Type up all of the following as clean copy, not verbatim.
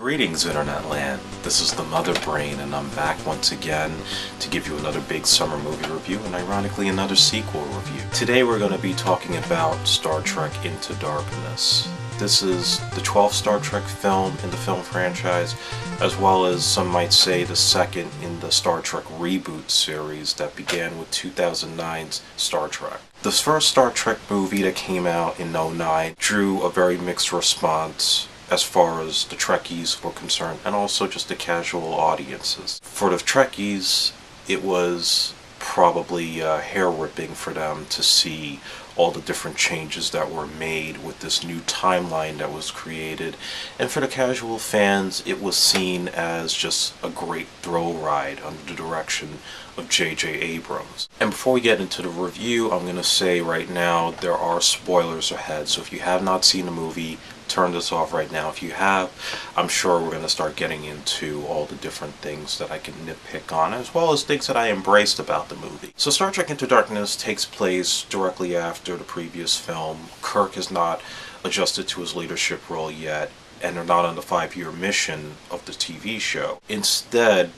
Greetings, Internet Land. This is the Mother Brain, and I'm back once again to give you another big summer movie review, and ironically another sequel review. Today we're going to be talking about Star Trek Into Darkness. This is the 12th Star Trek film in the film franchise, as well as some might say the second in the Star Trek reboot series that began with 2009's Star Trek. The first Star Trek movie that came out in '09 drew a very mixed response as far as the Trekkies were concerned, and also just the casual audiences. For the Trekkies, it was probably hair-ripping for them to see all the different changes that were made with this new timeline that was created. And for the casual fans, it was seen as just a great thrill ride under the direction of J.J. Abrams. And before we get into the review, I'm going to say right now there are spoilers ahead, so if you have not seen the movie, turn this off right now. If you have, I'm sure we're going to start getting into all the different things that I can nitpick on, as well as things that I embraced about the movie. So Star Trek Into Darkness takes place directly after the previous film. Kirk has not adjusted to his leadership role yet, and they're not on the 5-year mission of the TV show. Instead,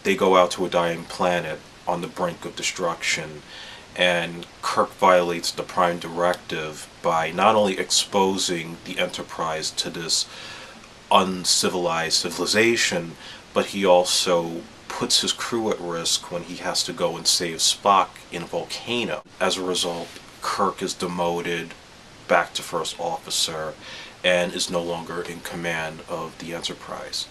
they go out to a dying planet on the brink of destruction, and Kirk violates the Prime Directive by not only exposing the Enterprise to this uncivilized civilization, but he also puts his crew at risk when he has to go and save Spock in a volcano. As a result, Kirk is demoted back to First Officer and is no longer in command of the Enterprise.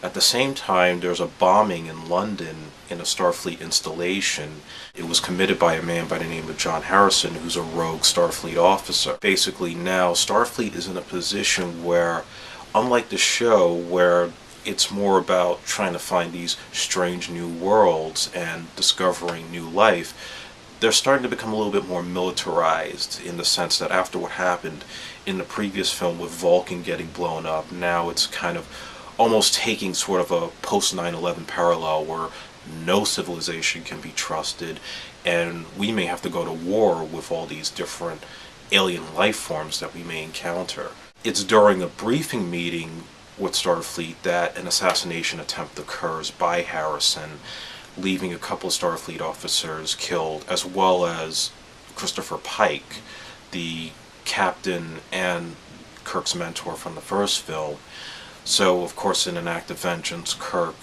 At the same time, there's a bombing in London in a Starfleet installation. It was committed by a man by the name of John Harrison, who's a rogue Starfleet officer. Basically now, Starfleet is in a position where, unlike the show, where it's more about trying to find these strange new worlds and discovering new life, they're starting to become a little bit more militarized, in the sense that after what happened in the previous film with Vulcan getting blown up, now it's kind of almost taking sort of a post 9/11 parallel where no civilization can be trusted, and we may have to go to war with all these different alien life forms that we may encounter. It's during a briefing meeting with Starfleet that an assassination attempt occurs by Harrison, leaving a couple of Starfleet officers killed, as well as Christopher Pike, the captain and Kirk's mentor from the first film. So, of course, in an act of vengeance, Kirk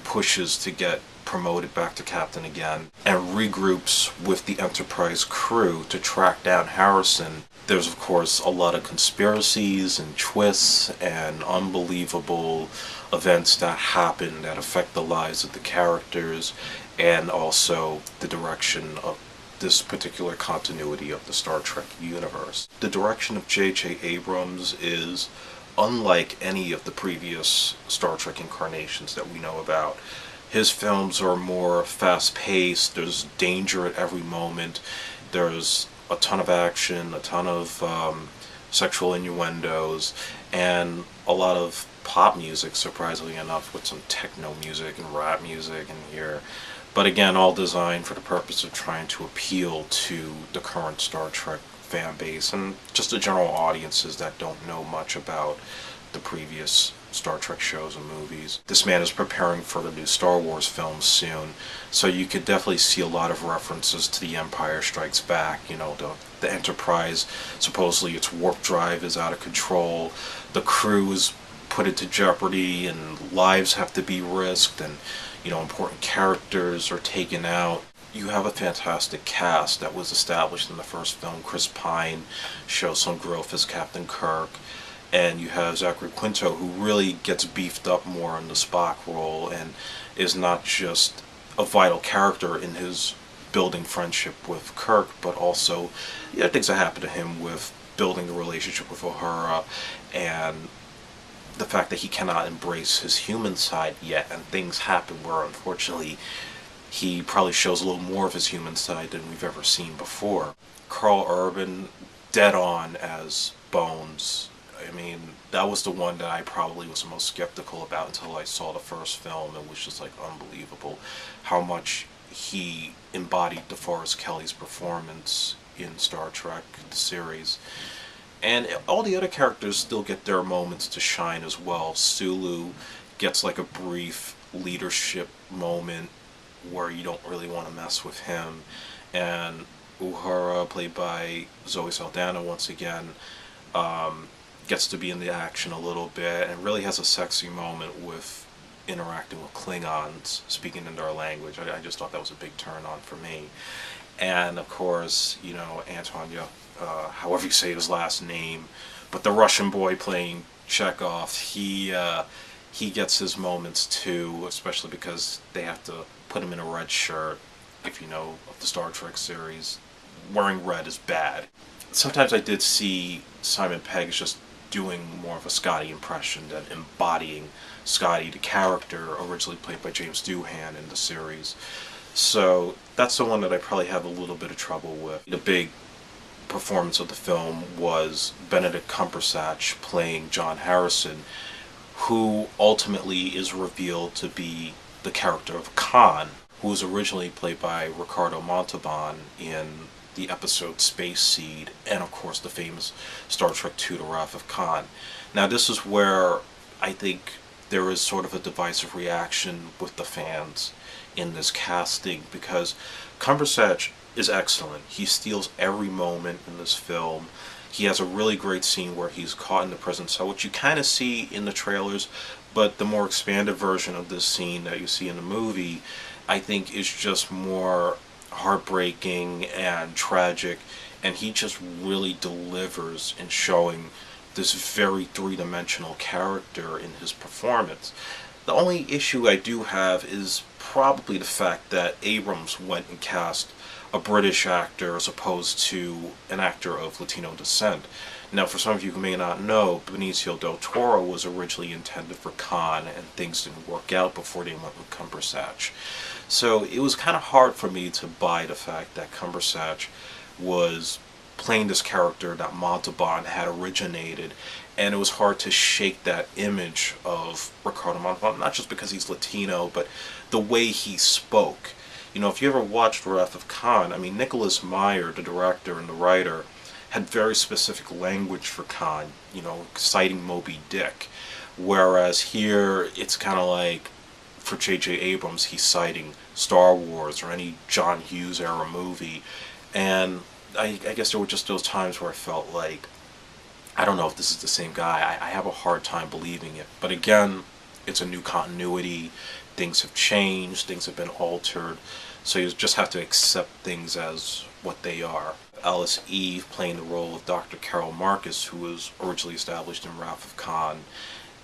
pushes to get promoted back to captain again and regroups with the Enterprise crew to track down Harrison. There's, of course, a lot of conspiracies and twists and unbelievable events that happen that affect the lives of the characters and also the direction of this particular continuity of the Star Trek universe. The direction of J.J. Abrams is unlike any of the previous Star Trek incarnations that we know about. His films are more fast-paced, there's danger at every moment, there's a ton of action, a ton of sexual innuendos, and a lot of pop music, surprisingly enough, with some techno music and rap music in here. But again, all designed for the purpose of trying to appeal to the current Star Trek fan base and just the general audiences that don't know much about the previous Star Trek shows and movies. This man is preparing for the new Star Wars films soon, so you could definitely see a lot of references to The Empire Strikes Back. You know, the Enterprise, supposedly its warp drive is out of control, the crew is put into jeopardy, and lives have to be risked, and, you know, important characters are taken out. You have a fantastic cast that was established in the first film. Chris Pine shows some growth as Captain Kirk, and you have Zachary Quinto, who really gets beefed up more in the Spock role and is not just a vital character in his building friendship with Kirk, but also things that happen to him with building a relationship with Uhura, and the fact that he cannot embrace his human side yet, and things happen where, unfortunately, he probably shows a little more of his human side than we've ever seen before. Karl Urban, dead on as Bones. I mean, that was the one that I probably was the most skeptical about until I saw the first film. It was just like unbelievable how much he embodied DeForest Kelley's performance in Star Trek, the series. And all the other characters still get their moments to shine as well. Sulu gets like a brief leadership moment where you don't really want to mess with him. And Uhura, played by Zoe Saldana once again, gets to be in the action a little bit and really has a sexy moment with interacting with Klingons, speaking in their language. I just thought that was a big turn on for me. And of course, you know, Anton, however you say his last name, but the Russian boy playing Chekhov, he gets his moments too, especially because they have to put him in a red shirt. If you know of the Star Trek series, wearing red is bad. Sometimes I did see Simon Pegg as just doing more of a Scotty impression than embodying Scotty, the character originally played by James Doohan in the series. So that's the one that I probably have a little bit of trouble with. The big performance of the film was Benedict Cumberbatch playing John Harrison, who ultimately is revealed to be the character of Khan, who was originally played by Ricardo Montalban in the episode Space Seed, and of course the famous Star Trek II The Wrath of Khan. Now this is where I think there is sort of a divisive reaction with the fans in this casting, because Cumberbatch is excellent. He steals every moment in this film. He has a really great scene where he's caught in the prison cell, which you kind of see in the trailers, but the more expanded version of this scene that you see in the movie, I think, is just more heartbreaking and tragic, and he just really delivers in showing this very three-dimensional character in his performance. The only issue I do have is probably the fact that Abrams went and cast a British actor as opposed to an actor of Latino descent. Now, for some of you who may not know, Benicio del Toro was originally intended for Khan, and things didn't work out before they went with Cumberbatch. So it was kind of hard for me to buy the fact that Cumberbatch was playing this character that Montalban had originated, and it was hard to shake that image of Ricardo Montalban, not just because he's Latino, but the way he spoke. You know, if you ever watched Wrath of Khan, I mean, Nicholas Meyer, the director and the writer, had very specific language for Khan, you know, citing Moby Dick. Whereas here, it's kind of like, for J.J. Abrams, he's citing Star Wars or any John Hughes era movie. And I guess there were just those times where I felt like, I don't know if this is the same guy. I have a hard time believing it. But again, it's a new continuity. Things have changed. Things have been altered. So you just have to accept things as what they are. Alice Eve playing the role of Dr. Carol Marcus, who was originally established in Wrath of Khan.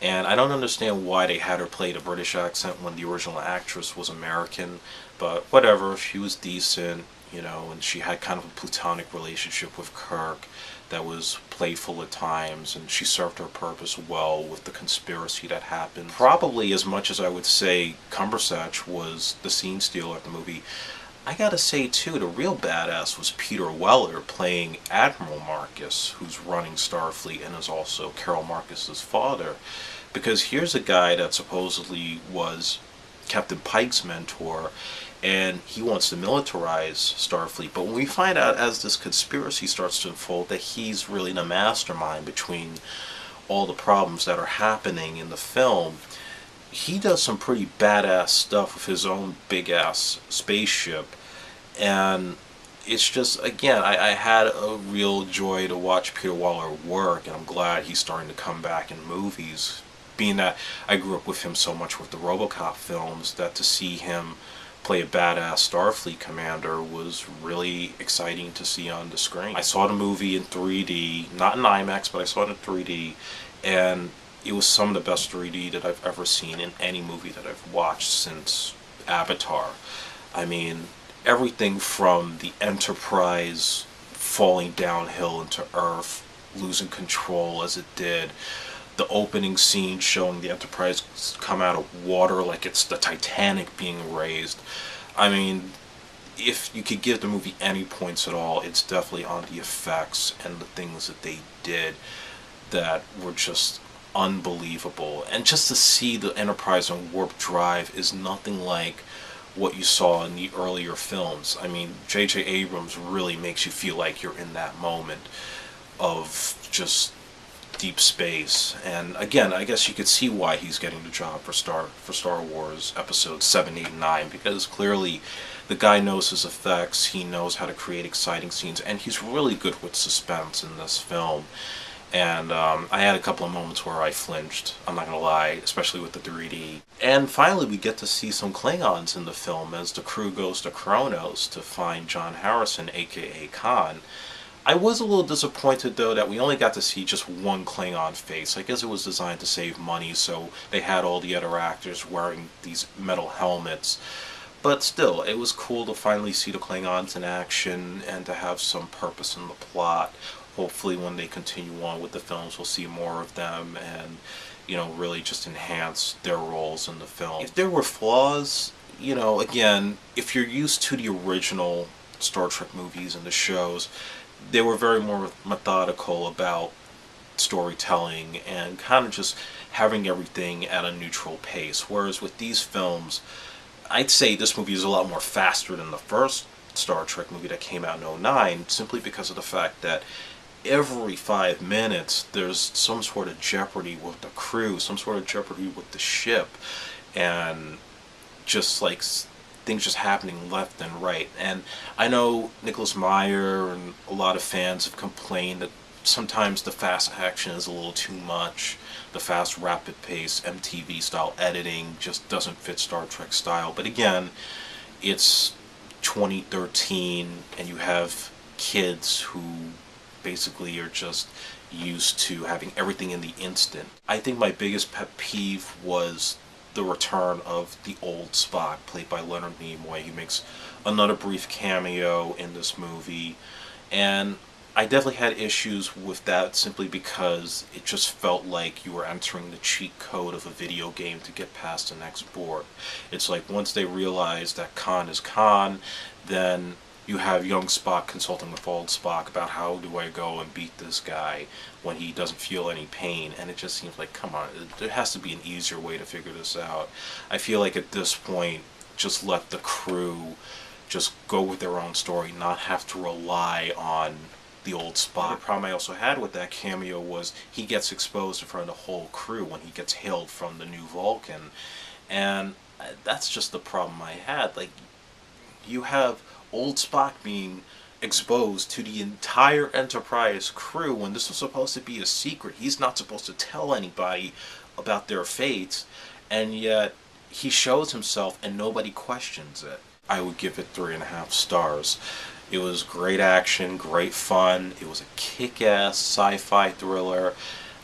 And I don't understand why they had her play a British accent when the original actress was American. But whatever, she was decent, you know, and she had kind of a platonic relationship with Kirk that was playful at times, and she served her purpose well with the conspiracy that happened. Probably as much as I would say Cumberbatch was the scene stealer of the movie, I gotta say too, the real badass was Peter Weller playing Admiral Marcus, who's running Starfleet and is also Carol Marcus's father. Because here's a guy that supposedly was Captain Pike's mentor, and he wants to militarize Starfleet. But when we find out as this conspiracy starts to unfold that he's really the mastermind between all the problems that are happening in the film, he does some pretty badass stuff with his own big-ass spaceship. And it's just, again, I had a real joy to watch Peter Weller work, and I'm glad he's starting to come back in movies. Being that I grew up with him so much with the RoboCop films, that to see him play a badass Starfleet commander was really exciting to see on the screen. I saw the movie in 3D, not in IMAX, but I saw it in 3D, and it was some of the best 3D that I've ever seen in any movie that I've watched since Avatar. I mean, everything from the Enterprise falling downhill into Earth, losing control as it did, the opening scene showing the Enterprise come out of water like it's the Titanic being raised. I mean, if you could give the movie any points at all, it's definitely on the effects and the things that they did that were just unbelievable. And just to see the Enterprise on warp drive is nothing like what you saw in the earlier films. I mean, J.J. Abrams really makes you feel like you're in that moment. of just deep space. And again, I guess you could see why he's getting the job for Star Wars Episodes 7, 8, and 9, because clearly the guy knows his effects, he knows how to create exciting scenes, and he's really good with suspense in this film. And I had a couple of moments where I flinched, I'm not gonna lie, especially with the 3D. And finally we get to see some Klingons in the film as the crew goes to Kronos to find John Harrison, aka Khan. I was a little disappointed though that we only got to see just one Klingon face. I guess it was designed to save money, so they had all the other actors wearing these metal helmets. But still, it was cool to finally see the Klingons in action and to have some purpose in the plot. Hopefully when they continue on with the films, we'll see more of them and, you know, really just enhance their roles in the film. If there were flaws, you know, again, if you're used to the original Star Trek movies and the shows, they were very more methodical about storytelling and kind of just having everything at a neutral pace. Whereas with these films, I'd say this movie is a lot more faster than the first Star Trek movie that came out in '09, simply because of the fact that every 5 minutes there's some sort of jeopardy with the crew, some sort of jeopardy with the ship, and just like things just happening left and right. And I know Nicholas Meyer and a lot of fans have complained that sometimes the fast action is a little too much. The fast, rapid pace, MTV style editing just doesn't fit Star Trek style. But again, it's 2013 and you have kids who basically are just used to having everything in the instant. I think my biggest pet peeve was the return of the old Spock, played by Leonard Nimoy. He makes another brief cameo in this movie, and I definitely had issues with that simply because it just felt like you were entering the cheat code of a video game to get past the next board. It's like once they realize that Khan is Khan, then you have young Spock consulting with old Spock about how do I go and beat this guy when he doesn't feel any pain, and it just seems like, come on, there has to be an easier way to figure this out. I feel like at this point, just let the crew just go with their own story, not have to rely on the old Spock. The problem I also had with that cameo was he gets exposed in front of the whole crew when he gets hailed from the new Vulcan, and that's just the problem I had. Like, you have old Spock being exposed to the entire Enterprise crew when this was supposed to be a secret. He's not supposed to tell anybody about their fates, and yet he shows himself and nobody questions it. I would give it 3.5 stars. It was great action, great fun. It was a kick-ass sci-fi thriller.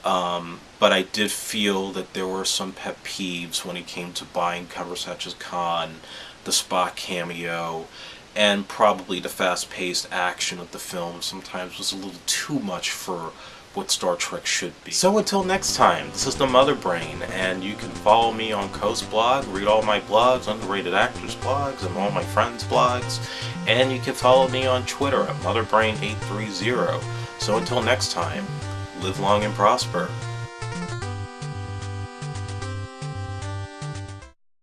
But I did feel that there were some pet peeves when it came to buying Cumberbatch's Khan, the Spock cameo, and probably the fast-paced action of the film sometimes was a little too much for what Star Trek should be. So until next time, this is the Mother Brain, and you can follow me on Coast Blog, read all my blogs, Underrated Actors blogs, and all my friends' blogs, and you can follow me on Twitter at MotherBrain830. So until next time, live long and prosper.